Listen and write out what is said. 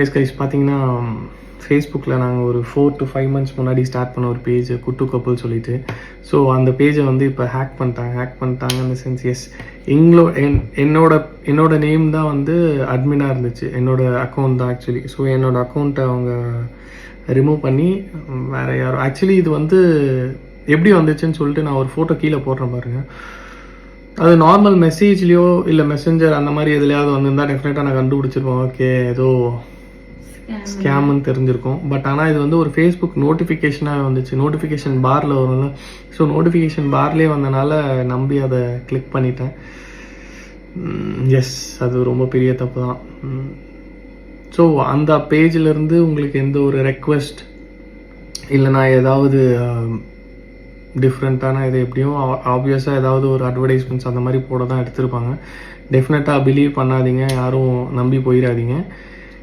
S guys பார்த்தீங்கன்னா ஃபேஸ்புக்கில் நாங்கள் ஒரு 4 to 5 months முன்னாடி ஸ்டார்ட் பண்ண ஒரு பேஜ் குட்டு கப்புள் சொல்லிட்டு. ஸோ அந்த பேஜை வந்து இப்போ ஹேக் பண்ணிட்டாங்க இந்த சென்ஸ். எஸ், என்னோட நேம் தான் வந்து அட்மினாக இருந்துச்சு, என்னோடய அக்கௌண்ட் தான் ஆக்சுவலி. ஸோ என்னோடய அக்கௌண்ட்டை அவங்க ரிமூவ் பண்ணி வேறு யாரும், ஆக்சுவலி இது வந்து எப்படி வந்துச்சுன்னு சொல்லிட்டு நான் ஒரு ஃபோட்டோ கீழே போடுறேன் பாருங்கள். அது நார்மல் மெசேஜ்லேயோ இல்லை மெசஞ்சர் அந்த மாதிரி எதுலையாவது வந்திருந்தால் டெஃபினட்டாக நான் கண்டுபிடிச்சிருப்போம், ஓகே ஏதோ ஸ்கேம்னு தெரிஞ்சிருக்கும். பட் ஆனால் இது வந்து ஒரு ஃபேஸ்புக் நோட்டிஃபிகேஷனாக வந்துச்சு, நோட்டிஃபிகேஷன் பாரில் வரும்ல. ஸோ நோட்டிஃபிகேஷன் பார்லேயே வந்தனால நம்பி அதை கிளிக் பண்ணிட்டேன். எஸ், அது ரொம்ப பெரிய தப்பு தான். ஸோ அந்த பேஜிலேருந்து உங்களுக்கு எந்த ஒரு ரெக்வெஸ்ட் இல்லைனா ஏதாவது டிஃப்ரெண்ட்டான இது எப்படியும் ஆப்வியஸாக ஏதாவது ஒரு அட்வர்டைஸ்மெண்ட்ஸ் அந்த மாதிரி போட தான் எடுத்திருப்பாங்க. டெஃபினட்டாக பிலீவ் பண்ணாதீங்க, யாரும் நம்பி போயிடாதீங்க.